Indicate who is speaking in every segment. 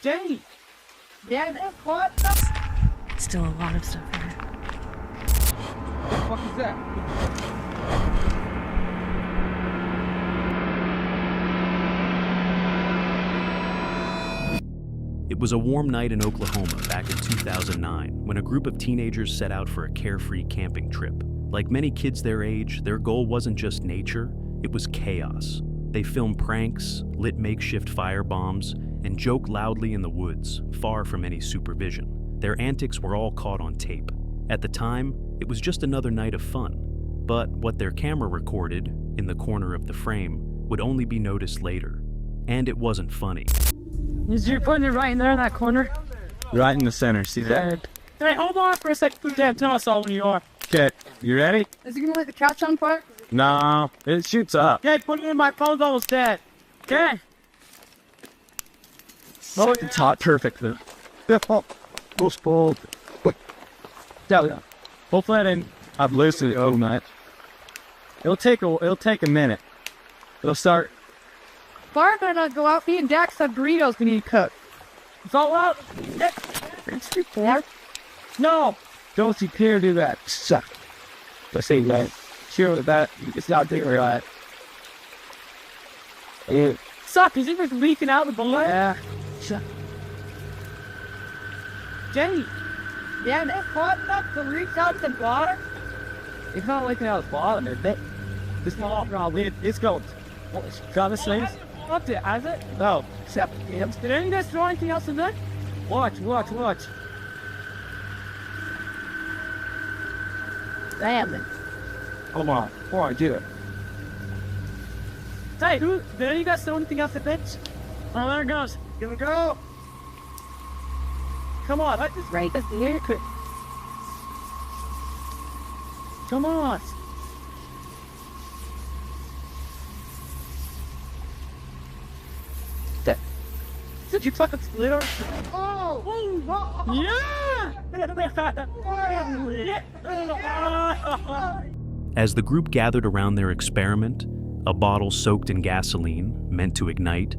Speaker 1: Jenny! Yeah, what?
Speaker 2: Still a lot of stuff here.
Speaker 1: What the fuck is that?
Speaker 3: It was a warm night in Oklahoma back in 2009 when a group of teenagers set out for a carefree camping trip. Like many kids their age, their goal wasn't just nature, it was chaos. They filmed pranks, lit makeshift fire bombs, and joked loudly in the woods, far from any supervision. Their antics were all caught on tape. At the time, it was just another night of fun. But what their camera recorded, in the corner of the frame, would only be noticed later. And it wasn't funny.
Speaker 1: You're putting it right in there in that corner?
Speaker 4: Right in the center, see that?
Speaker 1: Hey, hold on for a second. Put that. Tell us all when you are.
Speaker 4: Okay, you ready?
Speaker 1: Is it gonna light the couch on fire?
Speaker 4: No, it shoots up.
Speaker 1: Okay, put it in my phone's almost dead. Okay.
Speaker 4: Oh, it's hot, perfect then. Push pull. Yeah. Hopefully I didn't have loosened it overnight. It'll take a minute. It'll start.
Speaker 1: Fire better not go out. Me and Dax have burritos we need to cook. It's all out. It's too far. No.
Speaker 4: Don't you care do that? Suck. Let's see that. Sure with that. It's not there right. Yeah.
Speaker 1: Suck. Is it just leaking out the bullet?
Speaker 4: Yeah. Suck.
Speaker 1: Jenny. Yeah, that's hot enough to reach out the water.
Speaker 4: It's not leaking out the bottom, is it? It's not probably. It's going. Got this thing?
Speaker 1: Up there, has it?
Speaker 4: No. Except.
Speaker 1: Did any of you guys throw anything else in there?
Speaker 4: Watch.
Speaker 1: Damn it.
Speaker 4: Hold on. Before I do it.
Speaker 1: Hey, did any of you guys throw anything else in the bench? Oh, there it goes. Here we go. Come on, I just right that's the air quick. Come on. Did you fucking split her? Oh! Yeah!
Speaker 3: As the group gathered around their experiment, a bottle soaked in gasoline, meant to ignite,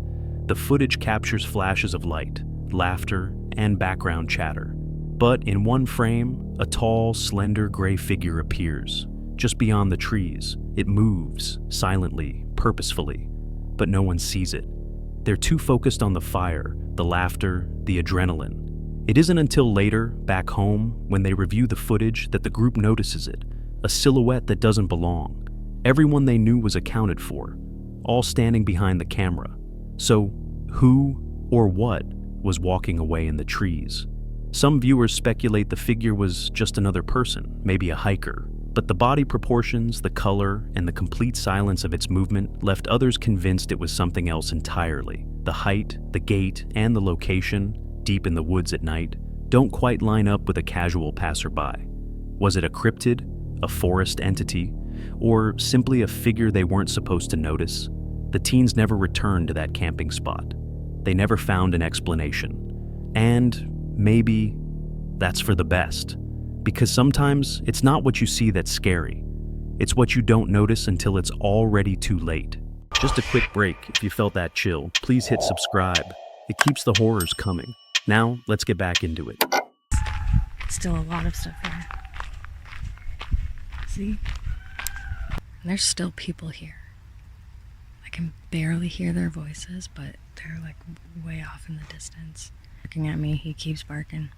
Speaker 3: the footage captures flashes of light, laughter, and background chatter. But in one frame, a tall, slender gray figure appears. Just beyond the trees, it moves, silently, purposefully, but no one sees it. They're too focused on the fire, the laughter, the adrenaline. It isn't until later, back home, when they review the footage that the group notices it, a silhouette that doesn't belong. Everyone they knew was accounted for, all standing behind the camera. So, who or what was walking away in the trees? Some viewers speculate the figure was just another person, maybe a hiker, but the body proportions, the color, and the complete silence of its movement left others convinced it was something else entirely. The height, the gait, and the location, deep in the woods at night, don't quite line up with a casual passerby. Was it a cryptid, a forest entity, or simply a figure they weren't supposed to notice? The teens never returned to that camping spot. They never found an explanation. And maybe that's for the best. Because sometimes it's not what you see that's scary. It's what you don't notice until it's already too late. Just a quick break. If you felt that chill, please hit subscribe. It keeps the horrors coming. Now, let's get back into it.
Speaker 2: Still a lot of stuff here. See? And there's still people here. I can barely hear their voices, but they're like way off in the distance. Looking at me, he keeps barking.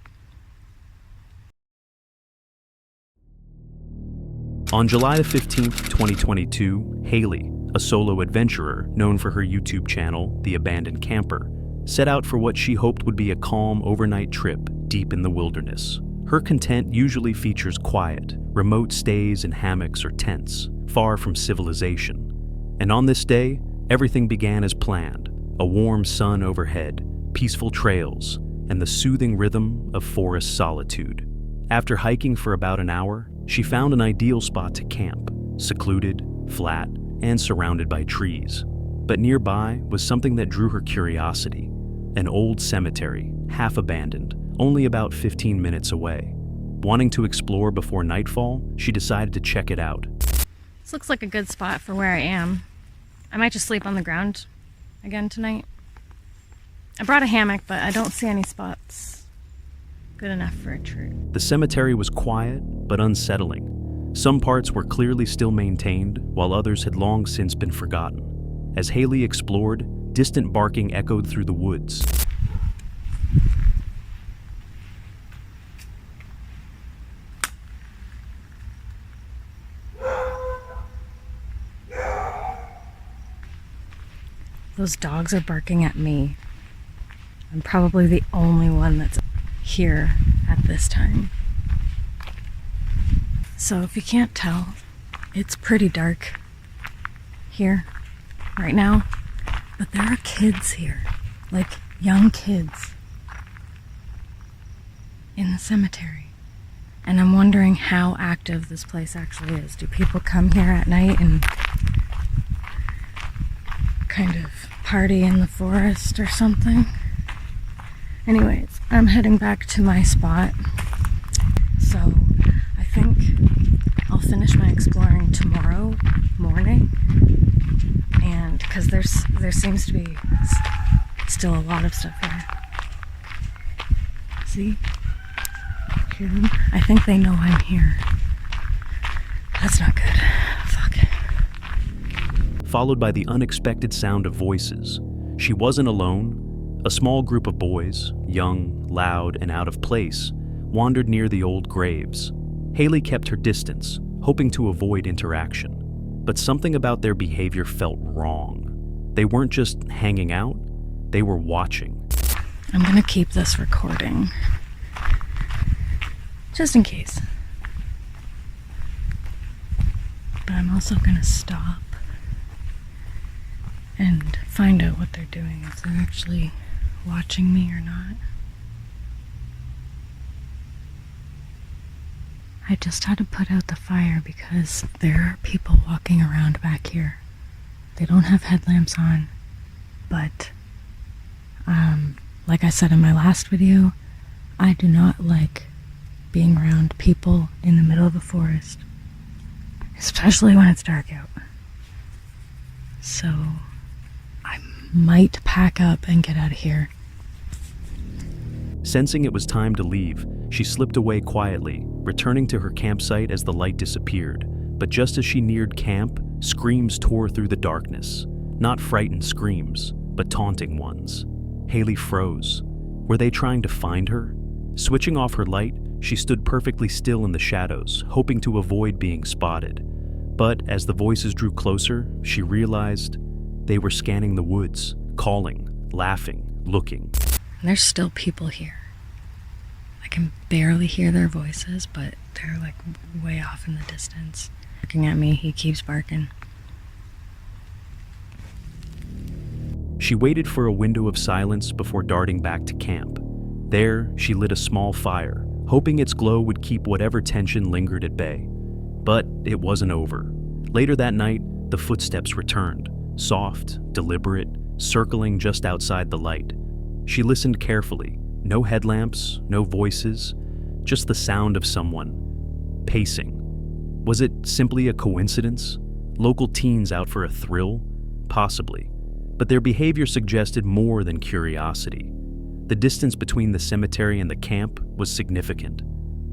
Speaker 3: On July 15th, 2022, Haley, a solo adventurer known for her YouTube channel, The Abandoned Camper, set out for what she hoped would be a calm overnight trip deep in the wilderness. Her content usually features quiet, remote stays in hammocks or tents, far from civilization. And on this day, everything began as planned: a warm sun overhead, peaceful trails, and the soothing rhythm of forest solitude. After hiking for about an hour, she found an ideal spot to camp, secluded, flat, and surrounded by trees. But nearby was something that drew her curiosity: an old cemetery, half abandoned, only about 15 minutes away. Wanting to explore before nightfall, she decided to check it out.
Speaker 2: This looks like a good spot for where I am. I might just sleep on the ground. again tonight. I brought a hammock, but I don't see any spots good enough for a tree.
Speaker 3: The cemetery was quiet but unsettling. Some parts were clearly still maintained, while others had long since been forgotten. As Haley explored, distant barking echoed through the woods.
Speaker 2: Those dogs are barking at me. I'm probably the only one that's here at this time. So if you can't tell, it's pretty dark here right now, but there are kids here, like young kids in the cemetery. And I'm wondering how active this place actually is. Do people come here at night and kind of party in the forest or something? Anyways, I'm heading back to my spot. So I think I'll finish my exploring tomorrow morning. And because there seems to be still a lot of stuff here. See? Hear them? I think they know I'm here. That's not good. Fuck.
Speaker 3: Followed by the unexpected sound of voices. She wasn't alone. A small group of boys, young, loud, and out of place, wandered near the old graves. Haley kept her distance, hoping to avoid interaction. But something about their behavior felt wrong. They weren't just hanging out, they were watching.
Speaker 2: I'm gonna keep this recording. Just in case. But I'm also gonna stop and find out what they're doing, if they're actually watching me or not. I just had to put out the fire because there are people walking around back here. They don't have headlamps on, but like I said in my last video, I do not like being around people in the middle of a forest, especially when it's dark out. So I might pack up and get out of here.
Speaker 3: Sensing it was time to leave, she slipped away quietly, returning to her campsite as the light disappeared. But just as she neared camp, screams tore through the darkness. Not frightened screams, but taunting ones. Haley froze. Were they trying to find her? Switching off her light, she stood perfectly still in the shadows, hoping to avoid being spotted. But as the voices drew closer, she realized they were scanning the woods, calling, laughing, looking.
Speaker 2: There's still people here. I can barely hear their voices, but they're like way off in the distance. Looking at me, he keeps barking.
Speaker 3: She waited for a window of silence before darting back to camp. There, she lit a small fire, hoping its glow would keep whatever tension lingered at bay. But it wasn't over. Later that night, the footsteps returned, soft, deliberate, circling just outside the light. She listened carefully. No headlamps, no voices, just the sound of someone pacing. Was it simply a coincidence? Local teens out for a thrill? Possibly. But their behavior suggested more than curiosity. The distance between the cemetery and the camp was significant.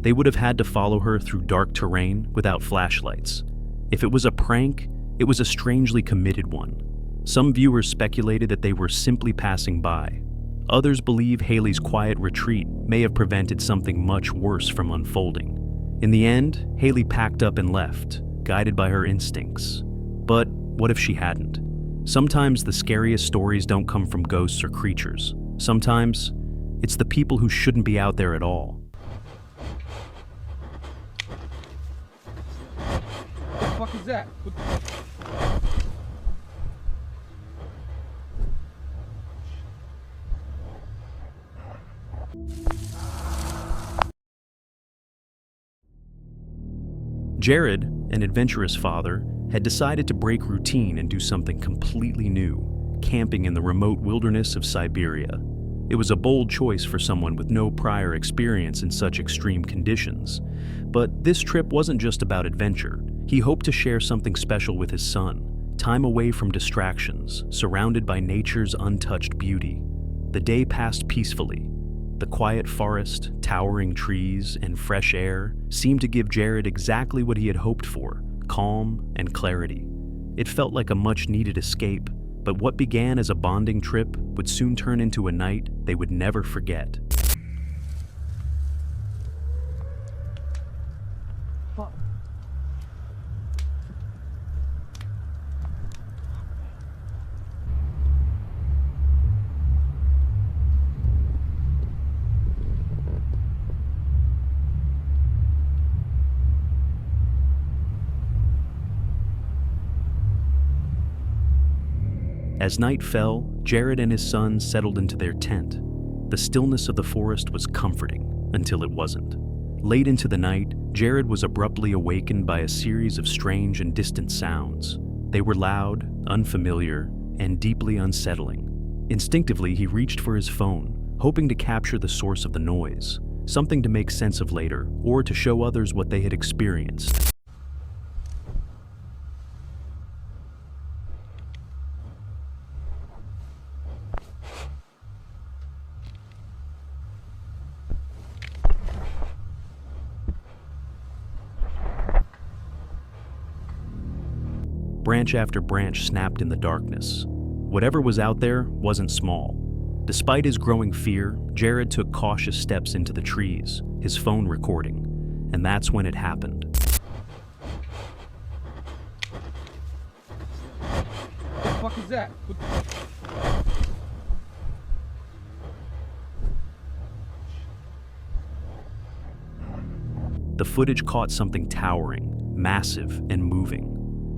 Speaker 3: They would have had to follow her through dark terrain without flashlights. If it was a prank, it was a strangely committed one. Some viewers speculated that they were simply passing by. Others believe Haley's quiet retreat may have prevented something much worse from unfolding. In the end, Haley packed up and left, guided by her instincts. But what if she hadn't? Sometimes the scariest stories don't come from ghosts or creatures. Sometimes it's the people who shouldn't be out there at all.
Speaker 4: What the fuck is that?
Speaker 3: Jared, an adventurous father, had decided to break routine and do something completely new, camping in the remote wilderness of Siberia. It was a bold choice for someone with no prior experience in such extreme conditions. But this trip wasn't just about adventure. He hoped to share something special with his son, Time away from distractions, surrounded by nature's untouched beauty. The day passed peacefully. The quiet forest, towering trees, and fresh air seemed to give Jared exactly what he had hoped for, calm and clarity. It felt like a much-needed escape, but what began as a bonding trip would soon turn into a night they would never forget. As night fell, Jared and his son settled into their tent. The stillness of the forest was comforting until it wasn't. Late into the night, Jared was abruptly awakened by a series of strange and distant sounds. They were loud, unfamiliar, and deeply unsettling. Instinctively, he reached for his phone, hoping to capture the source of the noise, something to make sense of later, or to show others what they had experienced. Branch after branch snapped in the darkness. Whatever was out there wasn't small. Despite his growing fear, Jared took cautious steps into the trees, his phone recording, and that's when it happened.
Speaker 4: What the fuck is that?
Speaker 3: The footage caught something towering, massive, and moving.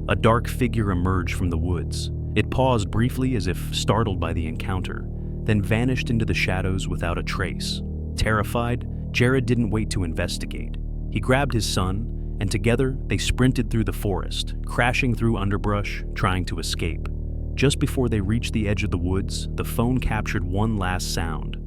Speaker 3: A dark figure emerged from the woods. It paused briefly as if startled by the encounter, then vanished into the shadows without a trace. Terrified, Jared didn't wait to investigate. He grabbed his son, and together they sprinted through the forest, crashing through underbrush, trying to escape. Just before they reached the edge of the woods, the phone captured one last sound.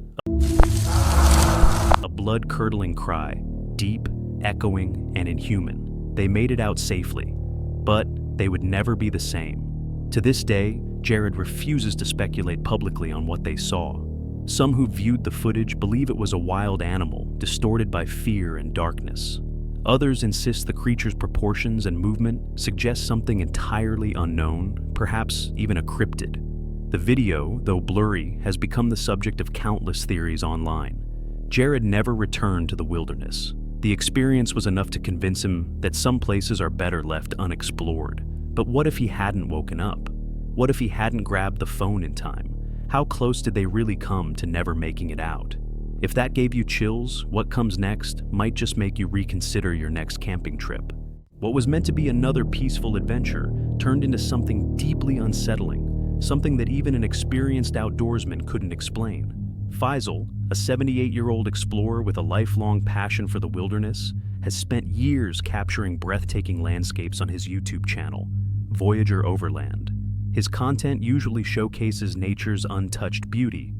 Speaker 3: A blood-curdling cry, deep, echoing, and inhuman. They made it out safely, but they would never be the same. To this day, Jared refuses to speculate publicly on what they saw. Some who viewed the footage believe it was a wild animal, distorted by fear and darkness. Others insist the creature's proportions and movement suggest something entirely unknown, perhaps even a cryptid. The video, though blurry, has become the subject of countless theories online. Jared never returned to the wilderness. The experience was enough to convince him that some places are better left unexplored. But what if he hadn't woken up? What if he hadn't grabbed the phone in time? How close did they really come to never making it out? If that gave you chills, what comes next might just make you reconsider your next camping trip. What was meant to be another peaceful adventure turned into something deeply unsettling, something that even an experienced outdoorsman couldn't explain. Faisal, a 78-year-old explorer with a lifelong passion for the wilderness, has spent years capturing breathtaking landscapes on his YouTube channel, Voyager Overland. His content usually showcases nature's untouched beauty,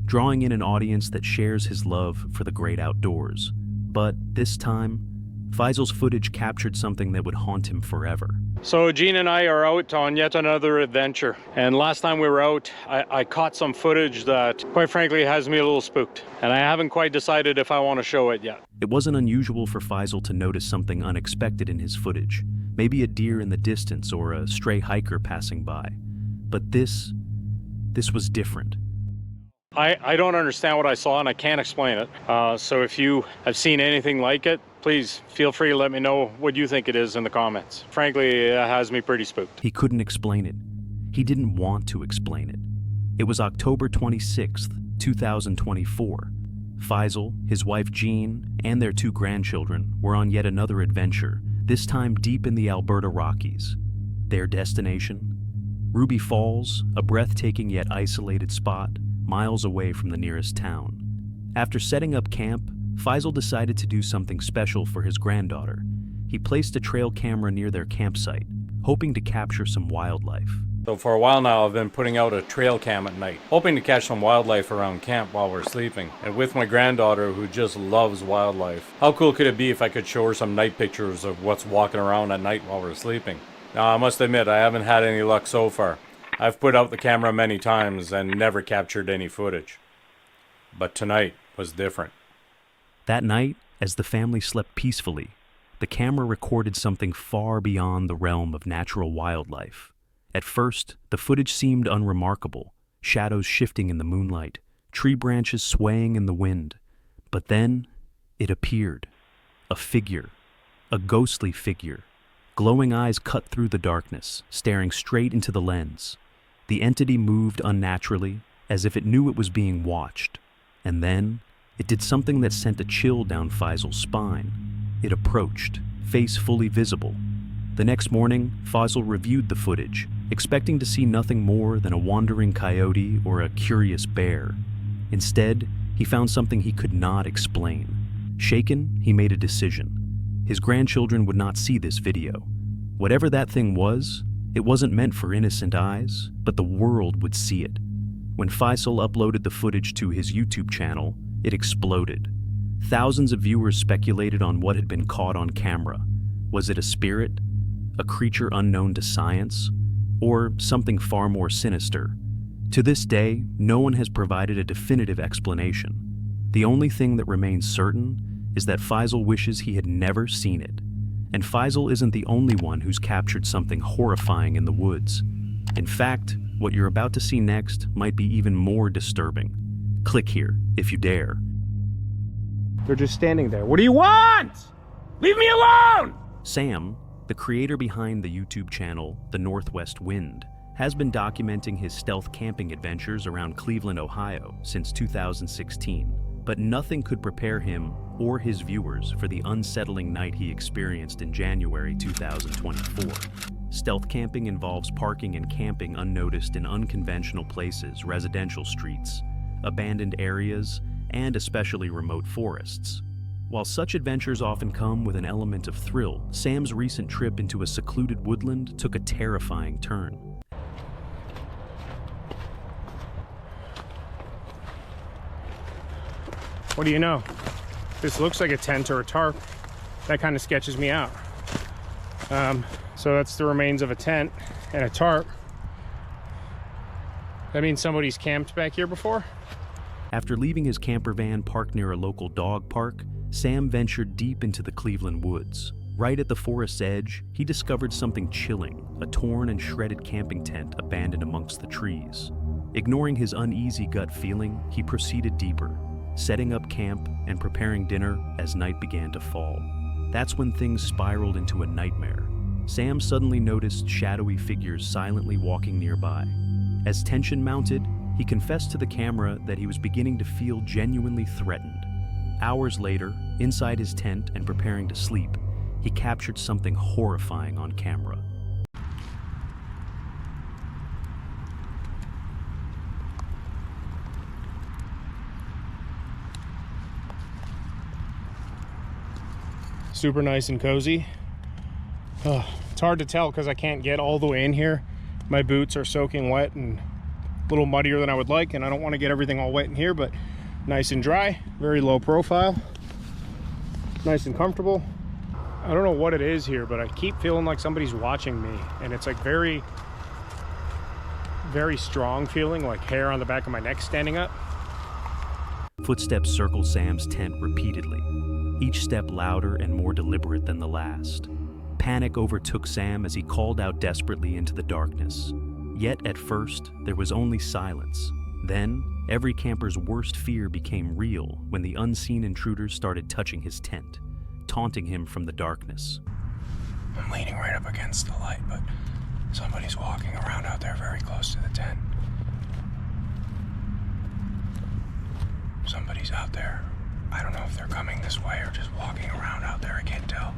Speaker 3: drawing in an audience that shares his love for the great outdoors. But this time, Faisal's footage captured something that would haunt him forever.
Speaker 5: So Gene and I are out on yet another adventure. And last time we were out, I caught some footage that, quite frankly, has me a little spooked. And I haven't quite decided if I want to show it yet.
Speaker 3: It wasn't unusual for Faisal to notice something unexpected in his footage. Maybe a deer in the distance or a stray hiker passing by. But this was different.
Speaker 5: I don't understand what I saw and I can't explain it. So if you have seen anything like it, please feel free to let me know what you think it is in the comments. Frankly, it has me pretty spooked.
Speaker 3: He couldn't explain it. He didn't want to explain it. It was October 26th, 2024. Faisal, his wife Jean, and their 2 grandchildren were on yet another adventure, this time deep in the Alberta Rockies. Their destination? Ruby Falls, a breathtaking yet isolated spot, miles away from the nearest town. After setting up camp, Faisal decided to do something special for his granddaughter. He placed a trail camera near their campsite, hoping to capture some wildlife.
Speaker 5: So for a while now, I've been putting out a trail cam at night, hoping to catch some wildlife around camp while we're sleeping. And with my granddaughter, who just loves wildlife, how cool could it be if I could show her some night pictures of what's walking around at night while we're sleeping? I must admit, I haven't had any luck so far. I've put out the camera many times and never captured any footage. But tonight was different.
Speaker 3: That night, as the family slept peacefully, the camera recorded something far beyond the realm of natural wildlife. At first, the footage seemed unremarkable, shadows shifting in the moonlight, tree branches swaying in the wind. But then, it appeared. A figure. A ghostly figure. Glowing eyes cut through the darkness, staring straight into the lens. The entity moved unnaturally, as if it knew it was being watched. And then, it did something that sent a chill down Faisal's spine. It approached, face fully visible. The next morning, Faisal reviewed the footage, expecting to see nothing more than a wandering coyote or a curious bear. Instead, he found something he could not explain. Shaken, he made a decision. His grandchildren would not see this video. Whatever that thing was, it wasn't meant for innocent eyes, but the world would see it. When Faisal uploaded the footage to his YouTube channel, it exploded. Thousands of viewers speculated on what had been caught on camera. Was it a spirit? A creature unknown to science? Or something far more sinister? To this day, no one has provided a definitive explanation. The only thing that remains certain is that Faisal wishes he had never seen it. And Faisal isn't the only one who's captured something horrifying in the woods. In fact, what you're about to see next might be even more disturbing. Click here, if you dare.
Speaker 4: They're just standing there. What do you want? Leave me alone!
Speaker 3: Sam, the creator behind the YouTube channel The Northwest Wind, has been documenting his stealth camping adventures around Cleveland, Ohio since 2016, but nothing could prepare him or his viewers for the unsettling night he experienced in January 2024. Stealth camping involves parking and camping unnoticed in unconventional places, residential streets, abandoned areas, and especially remote forests. While such adventures often come with an element of thrill, Sam's recent trip into a secluded woodland took a terrifying turn.
Speaker 6: What do you know? This looks like a tent or a tarp. That kind of sketches me out. So that's the remains of a tent and a tarp. That means somebody's camped back here before?
Speaker 3: After leaving his camper van parked near a local dog park, Sam ventured deep into the Cleveland woods. Right at the forest's edge, he discovered something chilling, a torn and shredded camping tent abandoned amongst the trees. Ignoring his uneasy gut feeling, he proceeded deeper, setting up camp and preparing dinner as night began to fall. That's when things spiraled into a nightmare. Sam suddenly noticed shadowy figures silently walking nearby. As tension mounted, he confessed to the camera that he was beginning to feel genuinely threatened. Hours later, inside his tent and preparing to sleep, he captured something horrifying on camera.
Speaker 6: Super nice and cozy. It's hard to tell because I can't get all the way in here. My boots are soaking wet and a little muddier than I would like, and I don't want to get everything all wet in here, but nice and dry, very low profile, nice and comfortable. I don't know what it is here, but I keep feeling like somebody's watching me, and it's like very, very strong feeling, like hair on the back of my neck standing up.
Speaker 3: Footsteps circled Sam's tent repeatedly, each step louder and more deliberate than the last. Panic overtook Sam as he called out desperately into the darkness. Yet at first, there was only silence. Then, every camper's worst fear became real when the unseen intruders started touching his tent, taunting him from the darkness.
Speaker 6: I'm leaning right up against the light, but somebody's walking around out there very close to the tent. Somebody's out there. I don't know if they're coming this way or just walking around out there. I can't tell.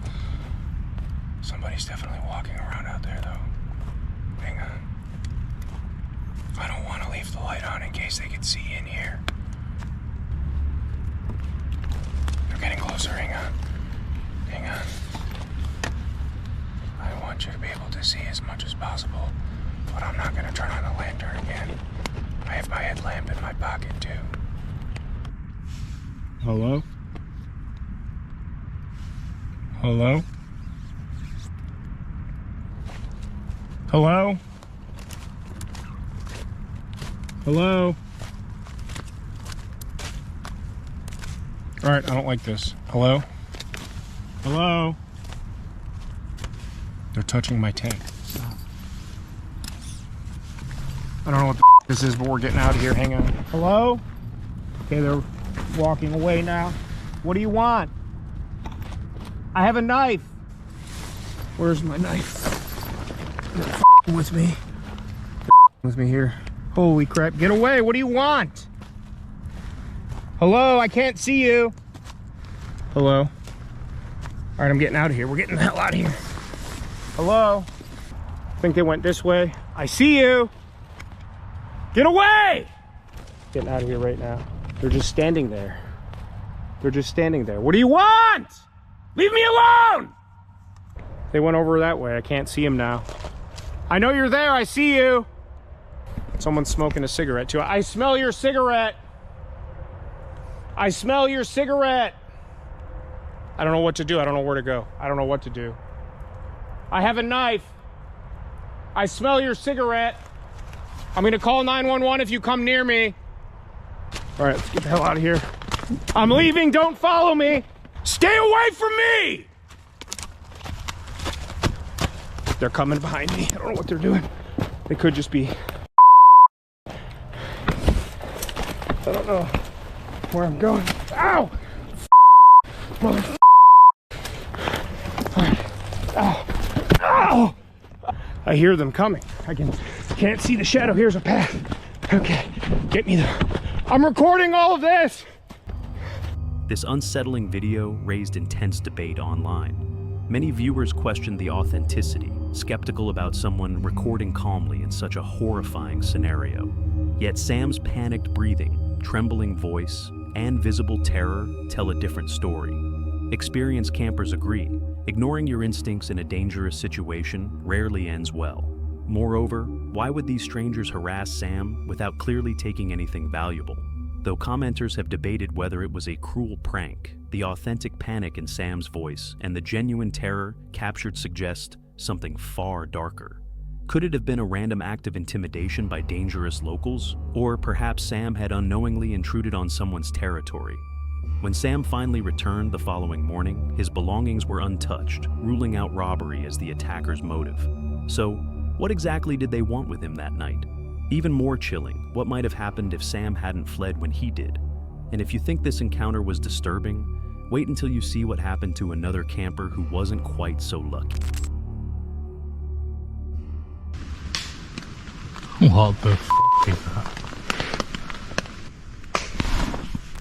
Speaker 6: Somebody's definitely walking around out there, though. Hang on. I don't want to leave the light on in case they can see in here. They're getting closer. Hang on. Hang on. I want you to be able to see as much as possible, but I'm not going to turn on the lantern again. I have my headlamp in my pocket, too. Hello? Hello? Hello? Hello? All right, I don't like this. Hello? Hello? They're touching my tank. I don't know what the this is, but we're getting out of here. Hang on. Hello? Okay, they're walking away now. What do you want? I have a knife. Where's my knife? They're with me. They're with me here. Holy crap. Get away. What do you want? Hello? I can't see you. Hello? All right, I'm getting out of here. We're getting the hell out of here. Hello? I think they went this way. I see you. Get away! Getting out of here right now. They're just standing there. They're just standing there. What do you want? Leave me alone! They went over that way. I can't see them now. I know you're there. I see you. Someone's smoking a cigarette too. I smell your cigarette. I smell your cigarette. I don't know what to do. I don't know where to go. I don't know what to do. I have a knife. I smell your cigarette. I'm gonna call 911 if you come near me. All right, let's get the hell out of here. I'm leaving, don't follow me. Stay away from me! They're coming behind me. I don't know what they're doing. They could just be. I don't know where I'm going. Ow! Mother. All right. Ow! Ow! I hear them coming. Can't see the shadow. Here's a path. Okay, get me there. I'm recording all of this.
Speaker 3: This unsettling video raised intense debate online. Many viewers questioned the authenticity, skeptical about someone recording calmly in such a horrifying scenario. Yet Sam's panicked breathing, trembling voice, and visible terror tell a different story. Experienced campers agree, ignoring your instincts in a dangerous situation rarely ends well. Moreover, why would these strangers harass Sam without clearly taking anything valuable? Though commenters have debated whether it was a cruel prank, the authentic panic in Sam's voice and the genuine terror captured suggest something far darker. Could it have been a random act of intimidation by dangerous locals? Or perhaps Sam had unknowingly intruded on someone's territory? When Sam finally returned the following morning, his belongings were untouched, ruling out robbery as the attacker's motive. So, what exactly did they want with him that night? Even more chilling, what might have happened if Sam hadn't fled when he did? And if you think this encounter was disturbing, wait until you see what happened to another camper who wasn't quite so lucky.
Speaker 7: What the f*** is that?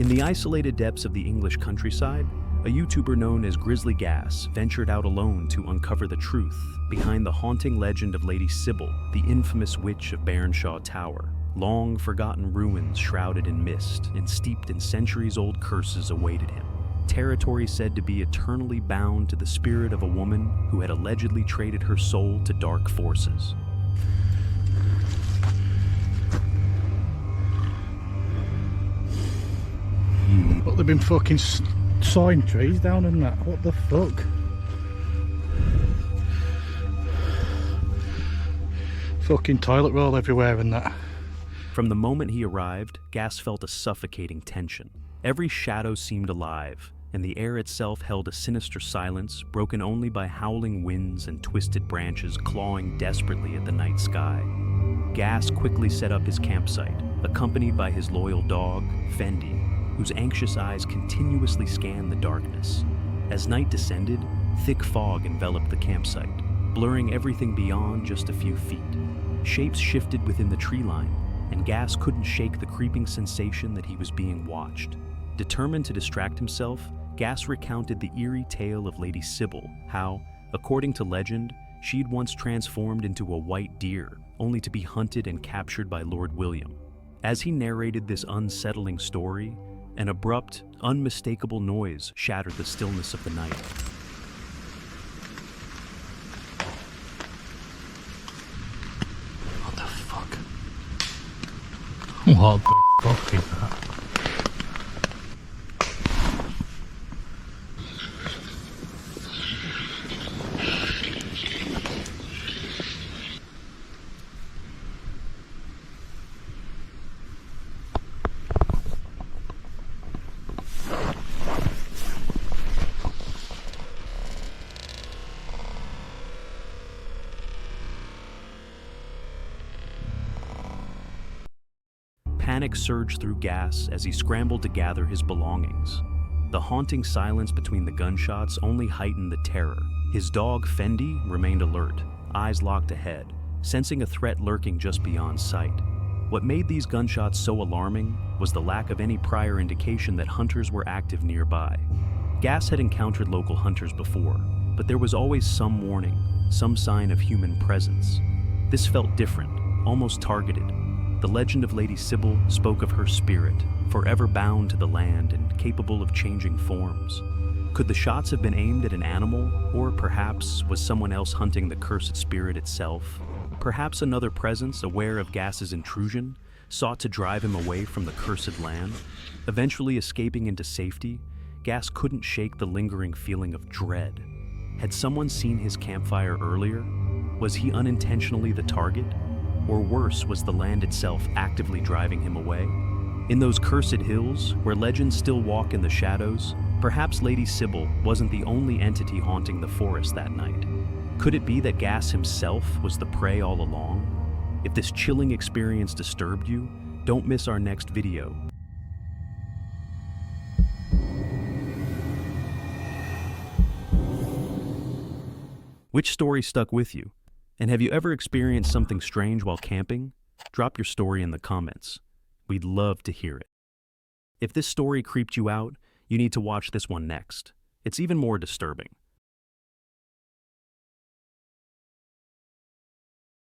Speaker 3: In the isolated depths of the English countryside, a YouTuber known as Grizzly Gas ventured out alone to uncover the truth behind the haunting legend of Lady Sybil, the infamous witch of Bairnshaw Tower. Long forgotten ruins shrouded in mist and steeped in centuries-old curses awaited him. Territory said to be eternally bound to the spirit of a woman who had allegedly traded her soul to dark forces.
Speaker 7: But they've been fucking sawing trees down and that. What the fuck? Fucking toilet roll everywhere and that.
Speaker 3: From the moment he arrived, Gas felt a suffocating tension. Every shadow seemed alive, and the air itself held a sinister silence broken only by howling winds and twisted branches clawing desperately at the night sky. Gas quickly set up his campsite, accompanied by his loyal dog, Fendi, whose anxious eyes continuously scanned the darkness. As night descended, thick fog enveloped the campsite, blurring everything beyond just a few feet. Shapes shifted within the tree line, and Gas couldn't shake the creeping sensation that he was being watched. Determined to distract himself, Gas recounted the eerie tale of Lady Sybil, how, according to legend, she'd once transformed into a white deer, only to be hunted and captured by Lord William. As he narrated this unsettling story, an abrupt, unmistakable noise shattered the stillness of the night.
Speaker 7: What the fuck? What the fuck is that?
Speaker 3: Panic surged through Gas as he scrambled to gather his belongings. The haunting silence between the gunshots only heightened the terror. His dog, Fendi, remained alert, eyes locked ahead, sensing a threat lurking just beyond sight. What made these gunshots so alarming was the lack of any prior indication that hunters were active nearby. Gas had encountered local hunters before, but there was always some warning, some sign of human presence. This felt different, almost targeted. The legend of Lady Sybil spoke of her spirit, forever bound to the land and capable of changing forms. Could the shots have been aimed at an animal, or perhaps was someone else hunting the cursed spirit itself? Perhaps another presence, aware of Gas's intrusion, sought to drive him away from the cursed land. Eventually escaping into safety, Gas couldn't shake the lingering feeling of dread. Had someone seen his campfire earlier? Was he unintentionally the target? Or worse, was the land itself actively driving him away? In those cursed hills, where legends still walk in the shadows, perhaps Lady Sybil wasn't the only entity haunting the forest that night. Could it be that Gas himself was the prey all along? If this chilling experience disturbed you, don't miss our next video. Which story stuck with you? And have you ever experienced something strange while camping? Drop your story in the comments. We'd love to hear it. If this story creeped you out, you need to watch this one next. It's even more disturbing.